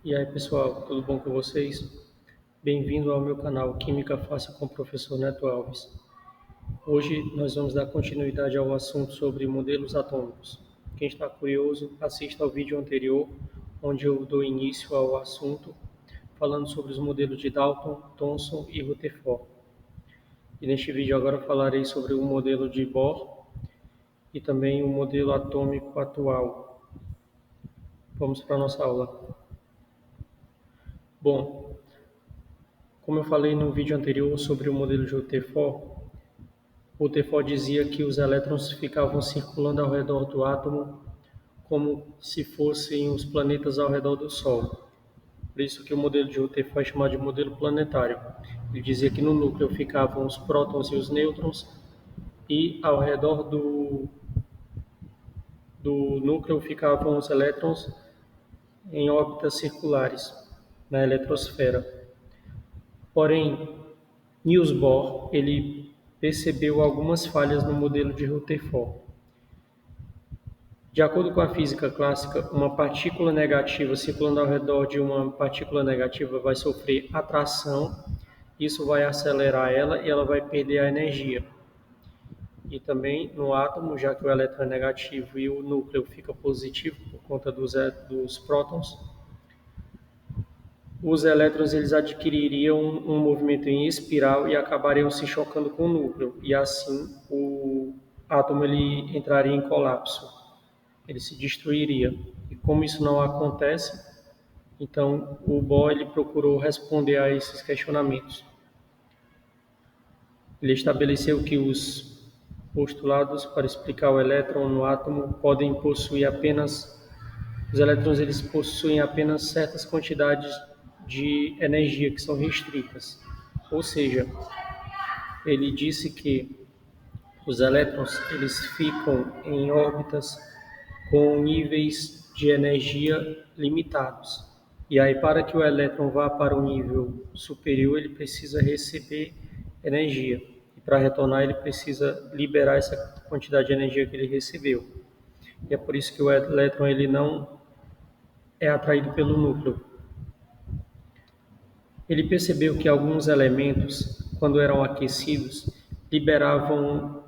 E aí, pessoal, tudo bom com vocês? Bem-vindo ao meu canal Química Fácil com o professor Neto Alves. Hoje nós vamos dar continuidade ao assunto sobre modelos atômicos. Quem está curioso, assista ao vídeo anterior, onde eu dou início ao assunto, falando sobre os modelos de Dalton, Thomson e Rutherford. E neste vídeo agora falarei sobre o modelo de Bohr e também o modelo atômico atual. Vamos para a nossa aula. Bom, como eu falei no vídeo anterior sobre o modelo de Rutherford dizia que os elétrons ficavam circulando ao redor do átomo como se fossem os planetas ao redor do Sol. Por isso que o modelo de Rutherford é chamado de modelo planetário. Ele dizia que no núcleo ficavam os prótons e os nêutrons e ao redor do núcleo ficavam os elétrons em órbitas circulares na eletrosfera. Porém, Niels Bohr ele percebeu algumas falhas no modelo de Rutherford. De acordo com a física clássica, uma partícula negativa circulando ao redor de uma partícula negativa vai sofrer atração, isso vai acelerar ela e ela vai perder a energia. E também no átomo, já que o elétron é negativo e o núcleo fica positivo por conta dos prótons, os elétrons eles adquiririam um movimento em espiral e acabariam se chocando com o núcleo, e assim o átomo ele entraria em colapso, ele se destruiria. E como isso não acontece, então o Bohr ele procurou responder a esses questionamentos. Ele estabeleceu que os postulados para explicar o elétron no átomo podem possuir apenas os elétrons eles possuem apenas certas quantidades de energia que são restritas. Ou seja, ele disse que os elétrons eles ficam em órbitas com níveis de energia limitados. E aí, para que o elétron vá para um nível superior, ele precisa receber energia. E para retornar, ele precisa liberar essa quantidade de energia que ele recebeu. E é por isso que o elétron ele não é atraído pelo núcleo. Ele percebeu que alguns elementos, quando eram aquecidos, liberavam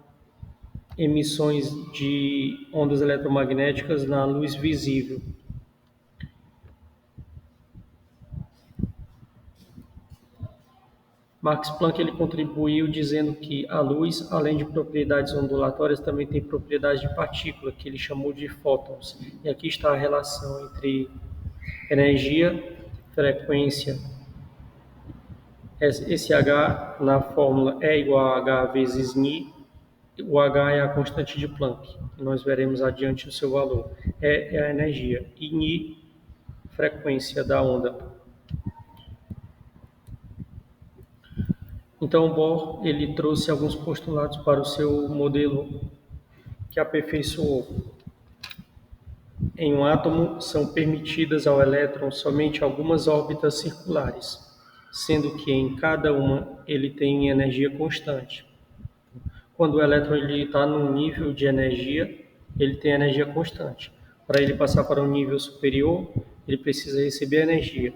emissões de ondas eletromagnéticas na luz visível. Max Planck ele contribuiu dizendo que a luz, além de propriedades ondulatórias, também tem propriedades de partícula, que ele chamou de fótons. E aqui está a relação entre energia, frequência. Esse H na fórmula é igual a H vezes Ni. O H é a constante de Planck, que nós veremos adiante o seu valor. É a energia. E Ni, frequência da onda. Então, Bohr ele trouxe alguns postulados para o seu modelo que aperfeiçoou. Em um átomo, são permitidas ao elétron somente algumas órbitas circulares, sendo que em cada uma ele tem energia constante. Quando o elétron está num nível de energia, ele tem energia constante. Para ele passar para um nível superior, ele precisa receber energia.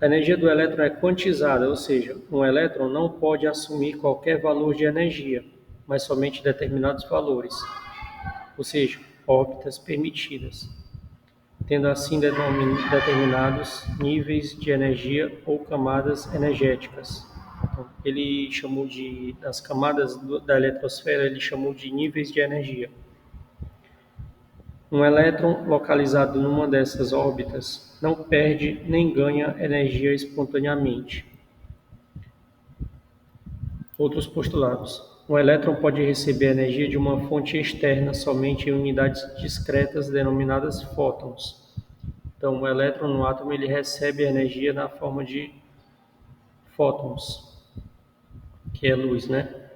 A energia do elétron é quantizada, ou seja, um elétron não pode assumir qualquer valor de energia, mas somente determinados valores, ou seja, órbitas permitidas, tendo assim determinados níveis de energia ou camadas energéticas. Então, ele chamou das camadas da eletrosfera, ele chamou de níveis de energia. Um elétron localizado numa dessas órbitas não perde nem ganha energia espontaneamente. Outros postulados. Um elétron pode receber energia de uma fonte externa somente em unidades discretas denominadas fótons. Então, o elétron no átomo ele recebe energia na forma de fótons, que é luz, né?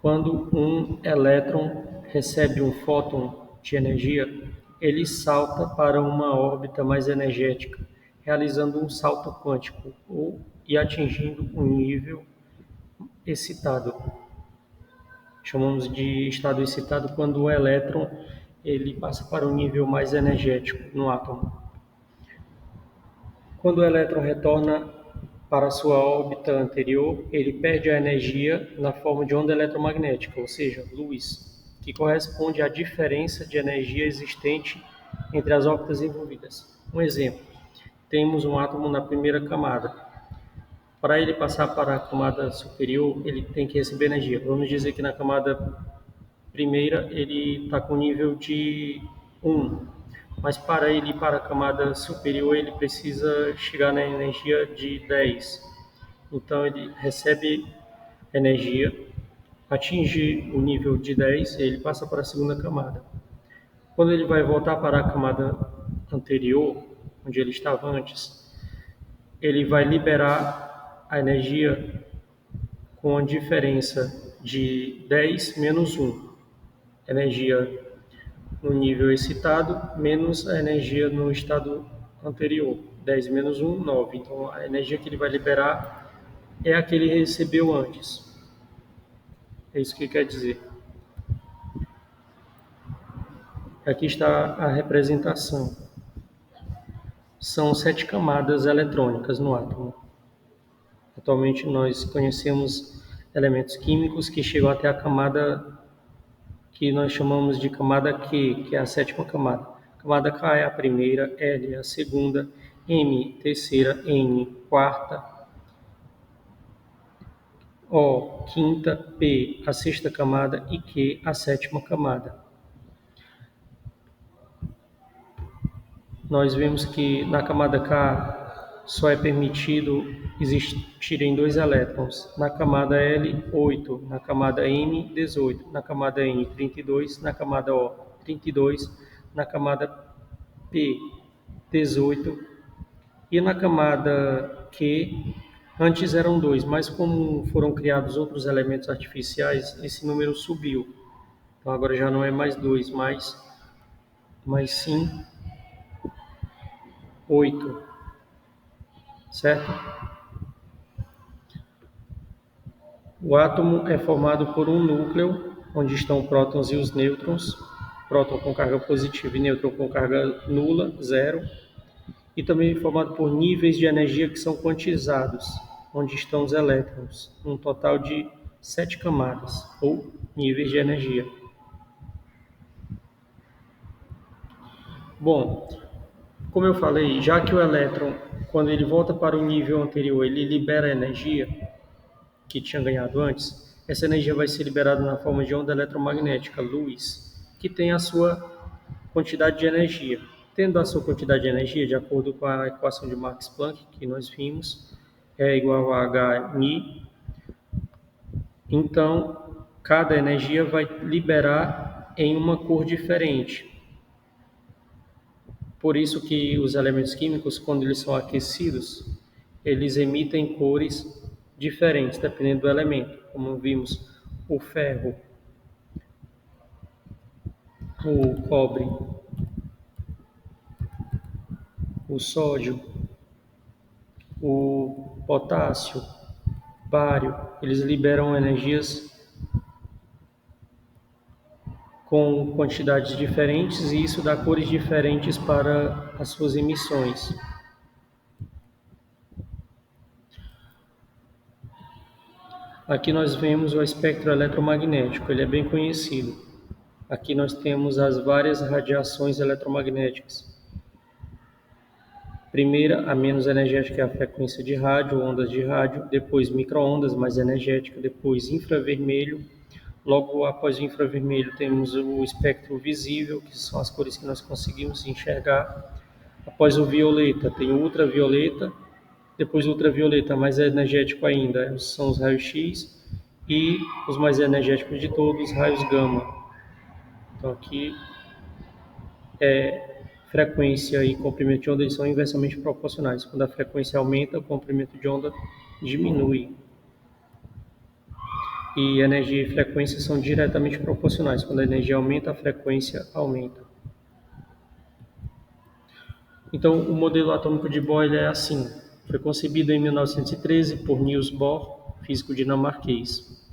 Quando um elétron recebe um fóton de energia, ele salta para uma órbita mais energética, realizando um salto quântico e atingindo um nível excitado. Chamamos de estado excitado quando o elétron ele passa para um nível mais energético no átomo. Quando o elétron retorna para sua órbita anterior, ele perde a energia na forma de onda eletromagnética, ou seja, luz, que corresponde à diferença de energia existente entre as órbitas envolvidas. Um exemplo, temos um átomo na primeira camada. Para ele passar para a camada superior, ele tem que receber energia. Vamos dizer que na camada primeira ele está com nível de 1, mas para ele ir para a camada superior ele precisa chegar na energia de 10. Então ele recebe energia, atinge o nível de 10 e ele passa para a segunda camada. Quando ele vai voltar para a camada anterior, onde ele estava antes, ele vai liberar a energia com a diferença de 10 menos 1. Energia no nível excitado, menos a energia no estado anterior. 10 menos 1, 9. Então, a energia que ele vai liberar é a que ele recebeu antes. É isso que quer dizer. Aqui está a representação. São 7 camadas eletrônicas no átomo. Atualmente, nós conhecemos elementos químicos que chegam até a camada que nós chamamos de camada Q, que é a sétima camada. Camada K é a primeira, L é a segunda, M terceira, N quarta, O quinta, P a sexta camada e Q a sétima camada. Nós vemos que na camada K só é permitido existirem 2 elétrons. Na camada L, 8. Na camada M, 18. Na camada N, 32. Na camada O, 32. Na camada P, 18. E na camada Q, antes eram 2, mas como foram criados outros elementos artificiais, esse número subiu. Então agora já não é mais 2, mas sim 8, certo? O átomo é formado por um núcleo, onde estão prótons e os nêutrons, próton com carga positiva e nêutron com carga nula, zero, e também é formado por níveis de energia que são quantizados, onde estão os elétrons, um total de 7 camadas, ou níveis de energia. Bom, como eu falei, já que o elétron, quando ele volta para o nível anterior, ele libera a energia que tinha ganhado antes, essa energia vai ser liberada na forma de onda eletromagnética, luz, que tem a sua quantidade de energia. Tendo a sua quantidade de energia, de acordo com a equação de Max Planck, que nós vimos, é igual a HI, então cada energia vai liberar em uma cor diferente. Por isso que os elementos químicos, quando eles são aquecidos, eles emitem cores diferentes, dependendo do elemento. Como vimos, o ferro, o cobre, o sódio, o potássio, bário, eles liberam energias com quantidades diferentes e isso dá cores diferentes para as suas emissões. Aqui nós vemos o espectro eletromagnético, ele é bem conhecido. Aqui nós temos as várias radiações eletromagnéticas. Primeira, a menos energética é a frequência de rádio, ondas de rádio, depois micro-ondas, mais energética, depois infravermelho. Logo após o infravermelho temos o espectro visível, que são as cores que nós conseguimos enxergar. Após o violeta tem o ultravioleta, depois o ultravioleta mais energético ainda são os raios-x e os mais energéticos de todos, raios gama. Então aqui frequência e comprimento de onda eles são inversamente proporcionais. Quando a frequência aumenta, o comprimento de onda diminui. E energia e frequência são diretamente proporcionais. Quando a energia aumenta, a frequência aumenta. Então, o modelo atômico de Bohr é assim. Foi concebido em 1913 por Niels Bohr, físico dinamarquês.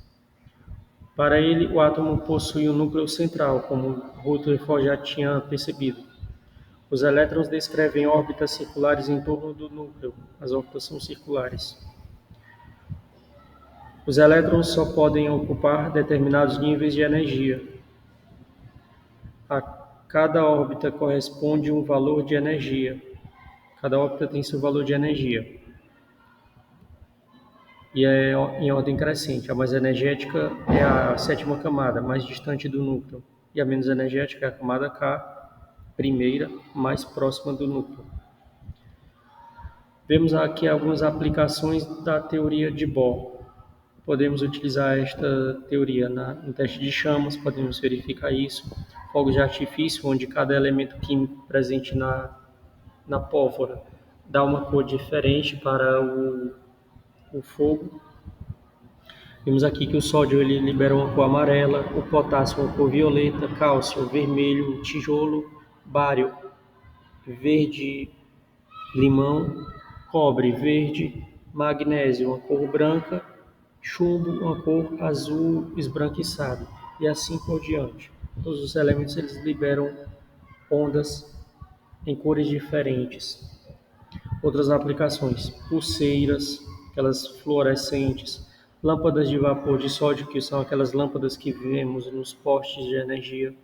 Para ele, o átomo possui um núcleo central, como Rutherford já tinha percebido. Os elétrons descrevem órbitas circulares em torno do núcleo. As órbitas são circulares. Os elétrons só podem ocupar determinados níveis de energia. A cada órbita corresponde um valor de energia. Cada órbita tem seu valor de energia. E é em ordem crescente. A mais energética é a sétima camada, mais distante do núcleo. E a menos energética é a camada K, primeira, mais próxima do núcleo. Vemos aqui algumas aplicações da teoria de Bohr. Podemos utilizar esta teoria no teste de chamas, podemos verificar isso. Fogos de artifício, onde cada elemento químico presente na pólvora dá uma cor diferente para o fogo. Vimos aqui que o sódio ele libera uma cor amarela, o potássio uma cor violeta, cálcio vermelho, tijolo, bário verde limão, cobre verde, magnésio uma cor branca, chumbo uma cor azul esbranquiçado e assim por diante. Todos os elementos eles liberam ondas em cores diferentes. Outras aplicações: pulseiras, aquelas fluorescentes, lâmpadas de vapor de sódio, que são aquelas lâmpadas que vemos nos postes de energia.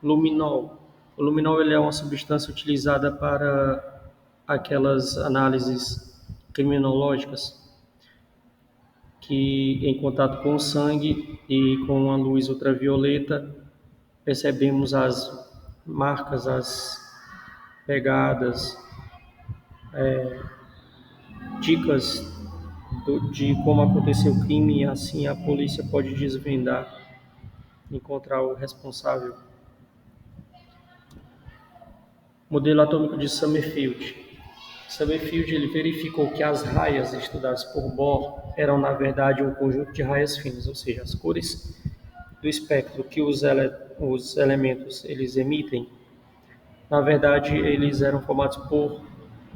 Luminol. O luminol ele é uma substância utilizada para aquelas análises criminológicas que, em contato com o sangue e com a luz ultravioleta, percebemos as marcas, as pegadas, dicas de como aconteceu o crime, e assim a polícia pode desvendar, encontrar o responsável. Modelo atômico de Summerfield. Summerfield ele verificou que as raias estudadas por Bohr eram, na verdade, um conjunto de raias finas, ou seja, as cores do espectro que os elementos eles emitem, na verdade, eles eram formados por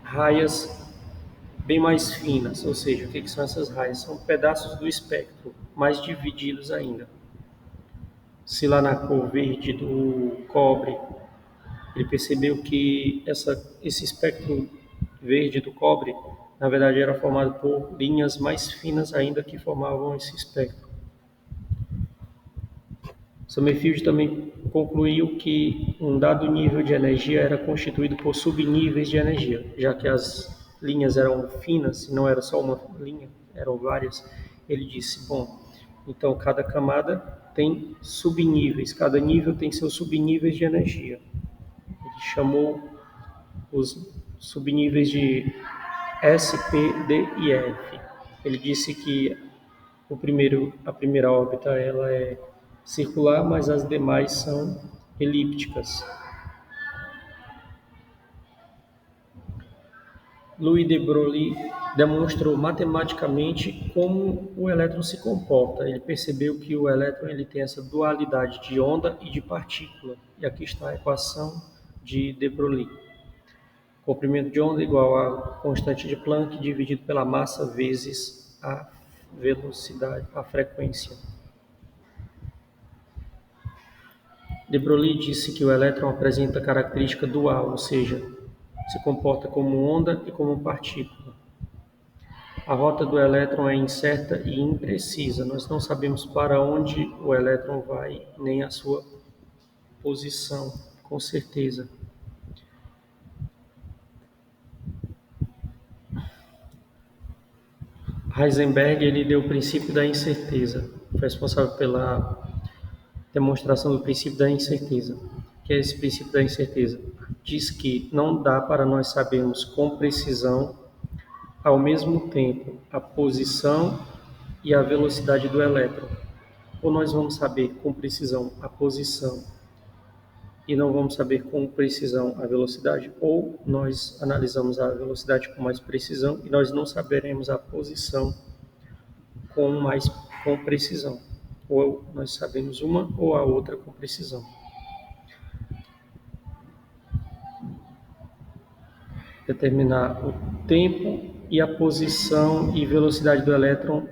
raias bem mais finas, ou seja, o que são essas raias? São pedaços do espectro, mais divididos ainda. Se lá na cor verde do cobre, ele percebeu que esse espectro verde do cobre, na verdade, era formado por linhas mais finas ainda que formavam esse espectro. Summerfield também concluiu que um dado nível de energia era constituído por subníveis de energia, já que as linhas eram finas, e não era só uma linha, eram várias. Ele disse, bom, então cada camada tem subníveis, cada nível tem seus subníveis de energia. Ele chamou os subníveis de S, P, D e F. Ele disse que a primeira órbita ela é circular, mas as demais são elípticas. Louis de Broglie demonstrou matematicamente como o elétron se comporta. Ele percebeu que o elétron ele tem essa dualidade de onda e de partícula. E aqui está a equação de Broglie. Comprimento de onda igual a constante de Planck dividido pela massa vezes a velocidade, a frequência. De Broglie disse que o elétron apresenta característica dual, ou seja, se comporta como onda e como partícula. A rota do elétron é incerta e imprecisa. Nós não sabemos para onde o elétron vai, nem a sua posição, com certeza. Heisenberg ele deu o princípio da incerteza, foi responsável pela demonstração do princípio da incerteza. Que é esse princípio da incerteza? Diz que não dá para nós sabermos com precisão, ao mesmo tempo, a posição e a velocidade do elétron. Ou nós vamos saber com precisão a posição e não vamos saber com precisão a velocidade, ou nós analisamos a velocidade com mais precisão e nós não saberemos a posição com precisão. Ou nós sabemos uma ou a outra com precisão. Determinar o tempo e a posição e velocidade do elétron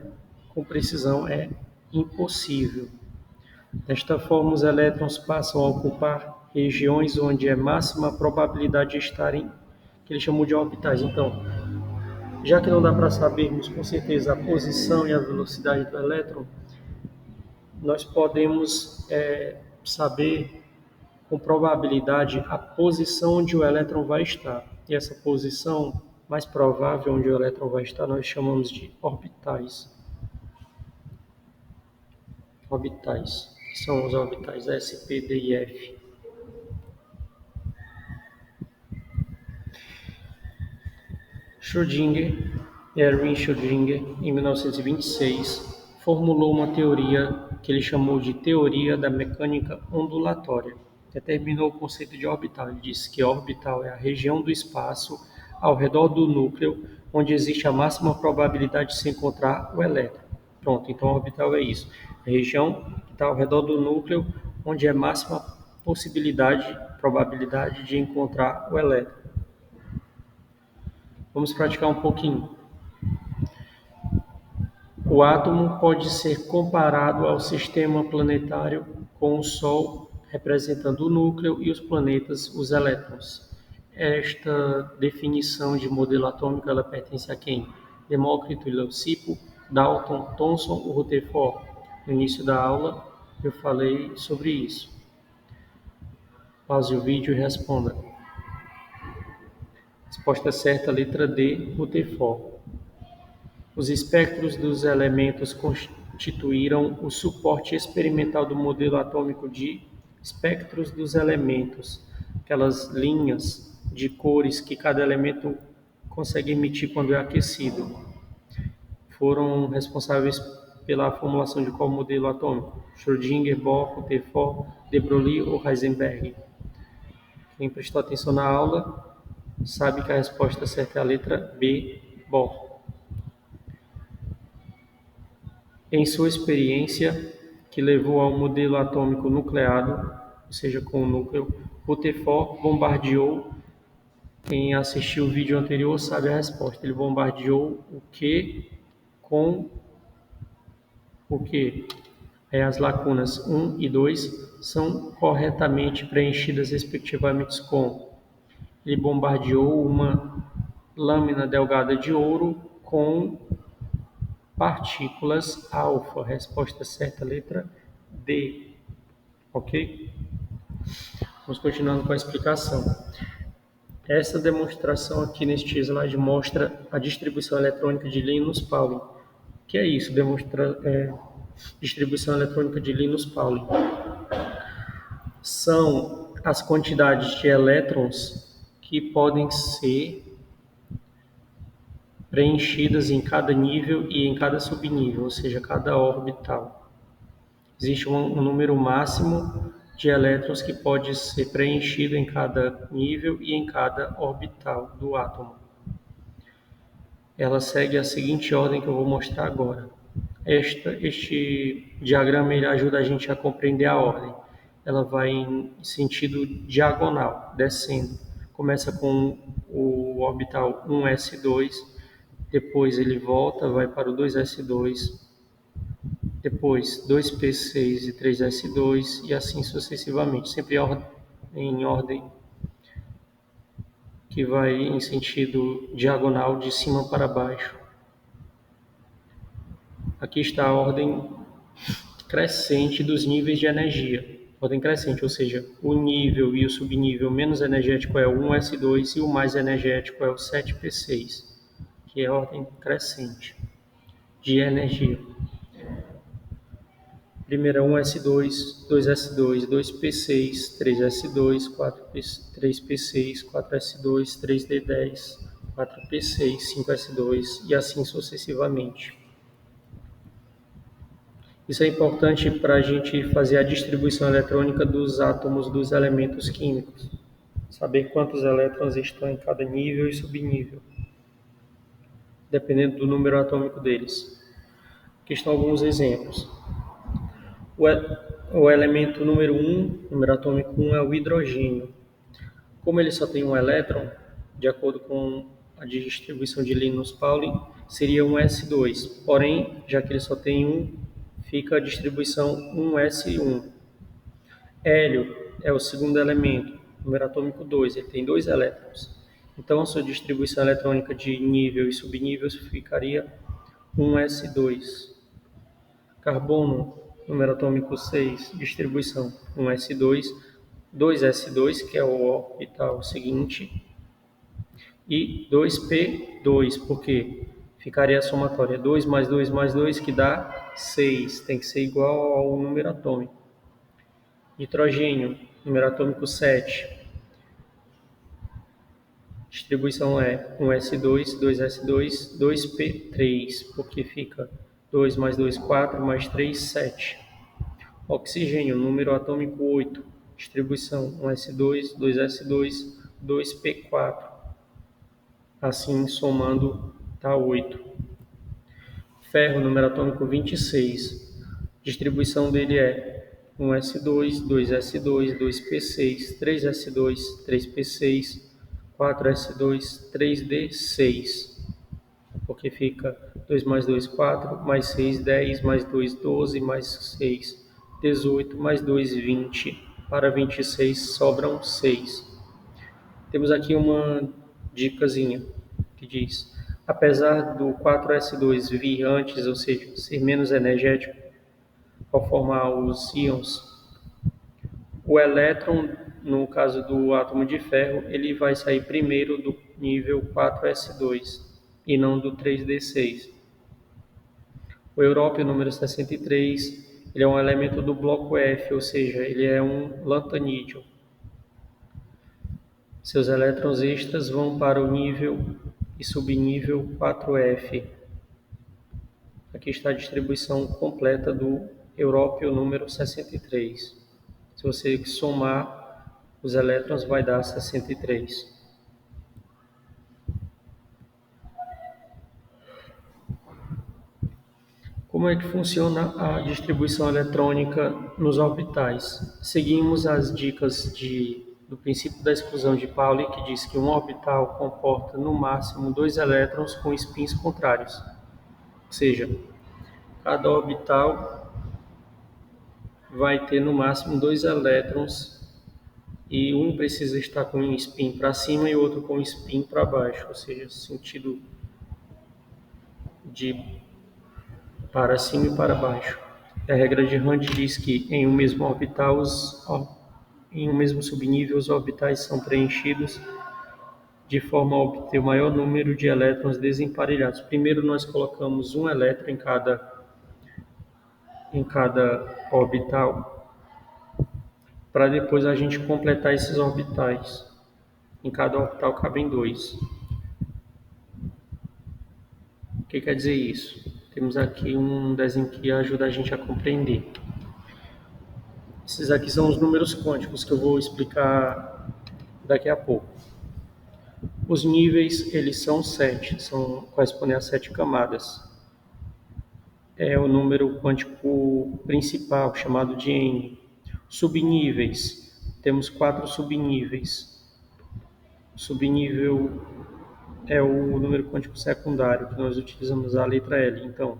com precisão é impossível. Desta forma, os elétrons passam a ocupar regiões onde é máxima a probabilidade de estarem, que ele chamou de orbitais. Então, já que não dá para sabermos com certeza a posição e a velocidade do elétron, nós podemos saber com probabilidade a posição onde o elétron vai estar. E essa posição mais provável onde o elétron vai estar nós chamamos de orbitais. Orbitais, que são os orbitais S, P, D e F. Erwin Schrödinger, em 1926, formulou uma teoria que ele chamou de teoria da mecânica ondulatória. Determinou o conceito de orbital. Ele disse que orbital é a região do espaço ao redor do núcleo onde existe a máxima probabilidade de se encontrar o elétron. Pronto, então orbital é isso. A região que está ao redor do núcleo onde é máxima probabilidade de encontrar o elétron. Vamos praticar um pouquinho. O átomo pode ser comparado ao sistema planetário com o Sol representando o núcleo e os planetas, os elétrons. Esta definição de modelo atômico ela pertence a quem? Demócrito e Leucipo, Dalton, Thomson ou Rutherford. No início da aula eu falei sobre isso. Pause o vídeo e responda. Resposta certa, letra D, Rutherford. Os espectros dos elementos constituíram o suporte experimental do modelo atômico de espectros dos elementos, aquelas linhas de cores que cada elemento consegue emitir quando é aquecido. Foram responsáveis pela formulação de qual modelo atômico? Schrödinger, Bohr, Rutherford, de Broglie ou Heisenberg? Quem prestou atenção na aula sabe que a resposta certa é a letra B, Bohr. Em sua experiência, que levou ao modelo atômico nucleado, ou seja, com o núcleo, Rutherford bombardeou. Quem assistiu o vídeo anterior sabe a resposta. Ele bombardeou o que com o que? As lacunas 1 e 2 são corretamente preenchidas respectivamente com. Ele bombardeou uma lâmina delgada de ouro com partículas alfa. Resposta certa, letra D. Ok? Vamos continuando com a explicação. Essa demonstração aqui neste slide mostra a distribuição eletrônica de Linus Pauling. O que é isso? Distribuição eletrônica de Linus Pauling. São as quantidades de elétrons que podem ser preenchidas em cada nível e em cada subnível, ou seja, cada orbital. Existe um número máximo de elétrons que pode ser preenchido em cada nível e em cada orbital do átomo. Ela segue a seguinte ordem que eu vou mostrar agora. Este diagrama ele ajuda a gente a compreender a ordem. Ela vai em sentido diagonal, descendo. Começa com o orbital 1s2, depois ele volta, vai para o 2s2, depois 2p6 e 3s2 e assim sucessivamente, sempre em ordem que vai em sentido diagonal de cima para baixo. Aqui está a ordem crescente dos níveis de energia. Ordem crescente, ou seja, o nível e o subnível menos energético é o 1s2 e o mais energético é o 7p6, que é a ordem crescente de energia. Primeiro é 1s2, 2s2, 2p6, 3s2, 3p6, 4s2, 3d10, 4p6, 5s2 e assim sucessivamente. Isso é importante para a gente fazer a distribuição eletrônica dos átomos dos elementos químicos. Saber quantos elétrons estão em cada nível e subnível, dependendo do número atômico deles. Aqui estão alguns exemplos. O elemento número 1, número atômico 1, é o hidrogênio. Como ele só tem um elétron, de acordo com a distribuição de Linus Pauling, seria um S2. Porém, já que ele só tem um, fica a distribuição 1s1. Hélio é o segundo elemento, número atômico 2, ele tem 2 elétrons. Então, a sua distribuição eletrônica de nível e subnível ficaria 1s2. Carbono, número atômico 6, distribuição 1s2, 2s2, que é o orbital seguinte, e 2p2, porque ficaria a somatória 2 mais 2 mais 2, que dá 6, tem que ser igual ao número atômico. Nitrogênio, número atômico 7, distribuição é 1s2, 2s2, 2p3, porque fica 2 mais 2, 4, mais 3, 7. Oxigênio, número atômico 8, distribuição 1s2, 2s2, 2p4. Assim, somando, dá 8. Ferro, número atômico 26, distribuição dele é 1s2, 2s2, 2p6, 3s2, 3p6, 4s2, 3d6, porque fica 2 mais 2, 4, mais 6, 10, mais 2, 12, mais 6, 18, mais 2, 20. Para 26 sobram 6. Temos aqui uma dicasinha que diz: apesar do 4s2 vir antes, ou seja, ser menos energético ao formar os íons, o elétron, no caso do átomo de ferro, ele vai sair primeiro do nível 4s2 e não do 3d6. O európio número 63, ele é um elemento do bloco F, ou seja, ele é um lantanídeo. Seus elétrons extras vão para o nível e subnível 4F. Aqui está a distribuição completa do európio número 63. Se você somar os elétrons, vai dar 63. Como é que funciona a distribuição eletrônica nos orbitais? Seguimos as dicas do princípio da exclusão de Pauli, que diz que um orbital comporta no máximo 2 elétrons com spins contrários. Ou seja, cada orbital vai ter no máximo 2 elétrons e um precisa estar com um spin para cima e o outro com um spin para baixo, ou seja, sentido de para cima e para baixo. A regra de Hund diz que em um mesmo orbital, em um mesmo subnível, os orbitais são preenchidos de forma a obter o maior número de elétrons desemparelhados. Primeiro nós colocamos um elétron em cada orbital, para depois a gente completar esses orbitais. Em cada orbital cabem 2. O que quer dizer isso? Temos aqui um desenho que ajuda a gente a compreender. Esses aqui são os números quânticos que eu vou explicar daqui a pouco. Os níveis, eles são 7, correspondem a 7 camadas. É o número quântico principal, chamado de N. Subníveis, temos 4 subníveis. O subnível é o número quântico secundário, que nós utilizamos a letra L. Então,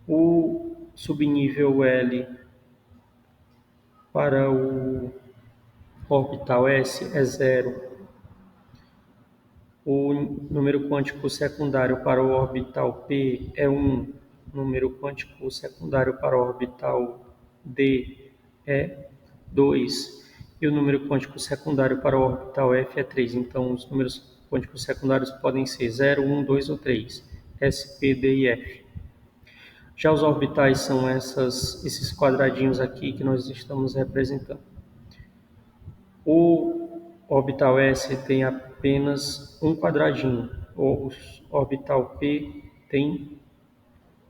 o subnível L para o orbital S é 0. O número quântico secundário para o orbital P é 1. O número quântico secundário para o orbital D é 2. E o número quântico secundário para o orbital F é 3. Então, os números quânticos secundários podem ser 0, 1, 2 ou 3. S, P, D e F. Já os orbitais são esses quadradinhos aqui que nós estamos representando. O orbital S tem apenas um quadradinho. O orbital P tem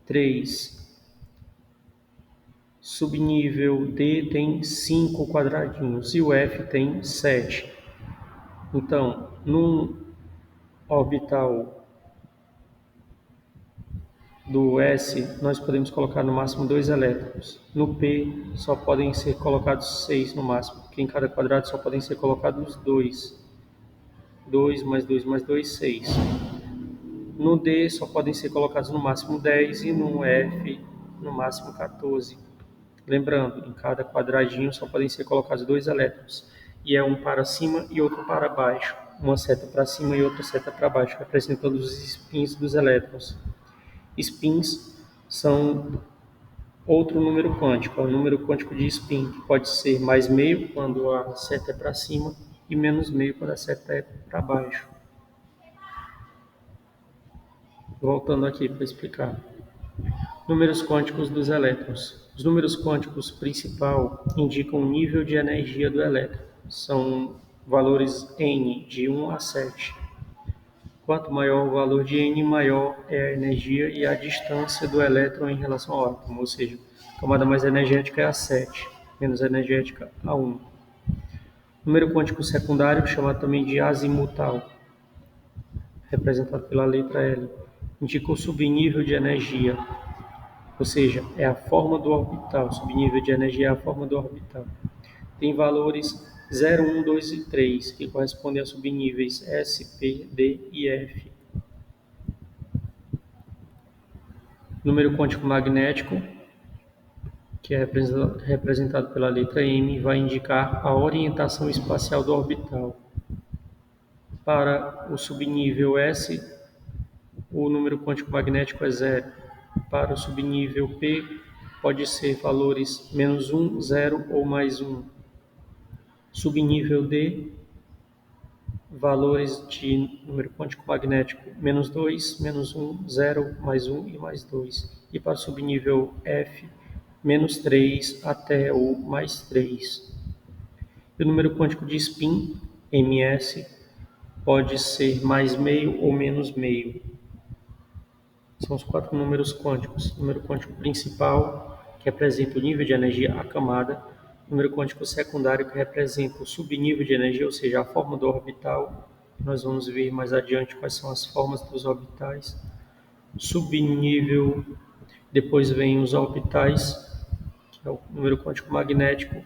3. Subnível D tem 5 quadradinhos e o F tem 7. Então, no orbital do S, nós podemos colocar no máximo 2 elétrons. No P, só podem ser colocados 6 no máximo, porque em cada quadrado só podem ser colocados 2. 2 mais 2 mais 2, 6. No D, só podem ser colocados no máximo 10 e no F, no máximo 14. Lembrando, em cada quadradinho só podem ser colocados 2 elétrons, e é um para cima e outro para baixo, uma seta para cima e outra seta para baixo, representando os spins dos elétrons. Spins são outro número quântico, é o número quântico de spin, que pode ser mais meio quando a seta é para cima e menos meio quando a seta é para baixo. Voltando aqui para explicar. Números quânticos dos elétrons. Os números quânticos principal indicam o nível de energia do elétron. São valores n de 1 a 7. Quanto maior o valor de n, maior é a energia e a distância do elétron em relação ao átomo, ou seja, a camada mais energética é a 7, menos energética a 1. Número quântico secundário, chamado também de azimutal, representado pela letra L, indica o subnível de energia, ou seja, é a forma do orbital. Subnível de energia é a forma do orbital. Tem valores 0, 1, 2 e 3, que correspondem a subníveis S, P, D e F. Número quântico magnético, que é representado pela letra M, vai indicar a orientação espacial do orbital. Para o subnível S, o número quântico magnético é 0. Para o subnível P, pode ser valores -1, 0 ou +1. Subnível D, valores de número quântico magnético -2, -1, 0, +1 e +2. E para o subnível F, -3 até o +3. E o número quântico de spin, ms, pode ser mais meio ou menos meio. São os 4 números quânticos. O número quântico principal, que representa o nível de energia, a camada. O número quântico secundário, que representa o subnível de energia, ou seja, a forma do orbital. Nós vamos ver mais adiante quais são as formas dos orbitais. Subnível, depois vem os orbitais, que é o número quântico magnético,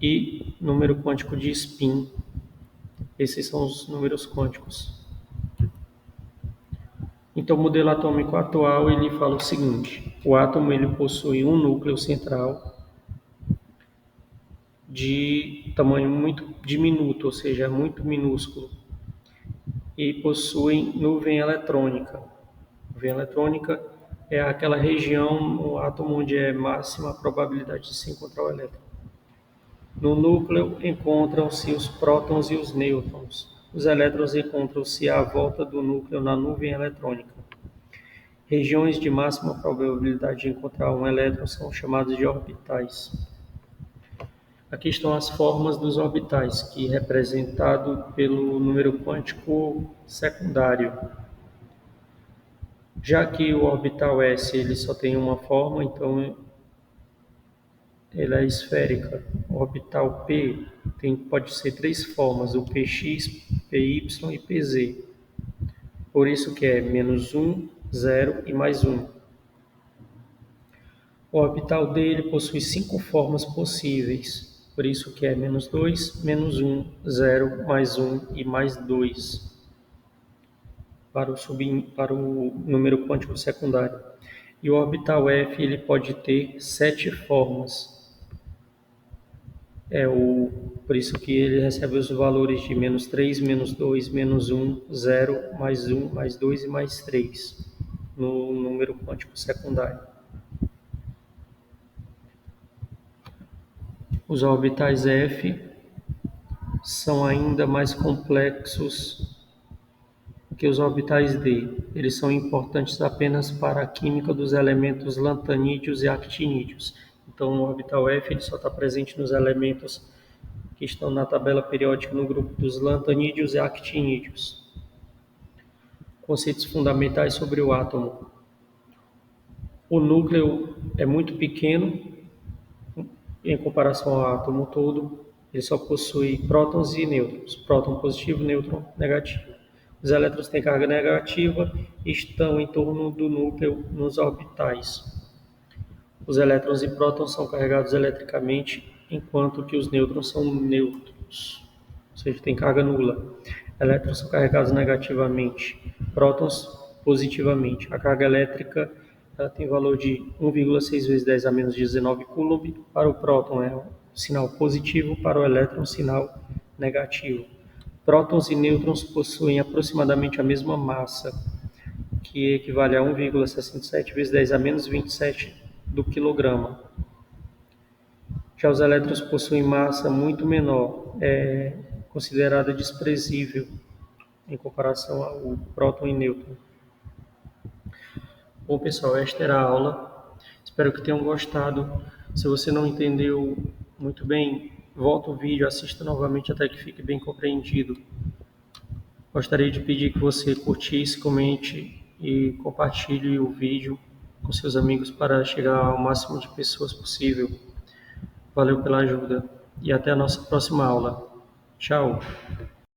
e número quântico de spin. Esses são os números quânticos. Então, o modelo atômico atual ele fala o seguinte: o átomo ele possui um núcleo central de tamanho muito diminuto, ou seja, muito minúsculo, e possui nuvem eletrônica. Nuvem eletrônica é aquela região no átomo onde é máxima a probabilidade de se encontrar o elétron. No núcleo encontram-se os prótons e os nêutrons. Os elétrons encontram-se à volta do núcleo na nuvem eletrônica. Regiões de máxima probabilidade de encontrar um elétron são chamadas de orbitais. Aqui estão as formas dos orbitais, que é representado pelo número quântico secundário. Já que o orbital S ele só tem uma forma, então ela é esférica. O orbital P pode ser 3 formas, o Px, Py e Pz. Por isso que é -1, 0 e +1. O orbital D ele possui 5 formas possíveis, por isso que é -2, -1, 0, +1 e +2 para o número quântico secundário. E o orbital F ele pode ter 7 formas. Por isso que ele recebe os valores de -3, -2, -1, 0, +1, +2 e +3 no número quântico secundário. Os orbitais F são ainda mais complexos que os orbitais D. Eles são importantes apenas para a química dos elementos lantanídeos e actinídeos. Então, o orbital F ele só está presente nos elementos que estão na tabela periódica no grupo dos lantanídeos e actinídeos. Conceitos fundamentais sobre o átomo. O núcleo é muito pequeno em comparação ao átomo todo. Ele só possui prótons e nêutrons, próton positivo e nêutron negativo. Os elétrons têm carga negativa e estão em torno do núcleo nos orbitais. Os elétrons e prótons são carregados eletricamente, enquanto que os nêutrons são neutros, ou seja, têm carga nula. Elétrons são carregados negativamente, prótons positivamente. A carga elétrica ela tem valor de 1,6 vezes 10 a menos 19 coulomb. Para o próton é um sinal positivo, para o elétron sinal negativo. Prótons e nêutrons possuem aproximadamente a mesma massa, que equivale a 1,67 vezes 10 a menos 27 do quilograma. Já os elétrons possuem massa muito menor, considerada desprezível em comparação ao próton e nêutron. Bom, pessoal, esta era a aula. Espero que tenham gostado. Se você não entendeu muito bem, volta o vídeo, assista novamente até que fique bem compreendido. Gostaria de pedir que você curtisse, comente e compartilhe o vídeo com seus amigos para chegar ao máximo de pessoas possível. Valeu pela ajuda e até a nossa próxima aula. Tchau!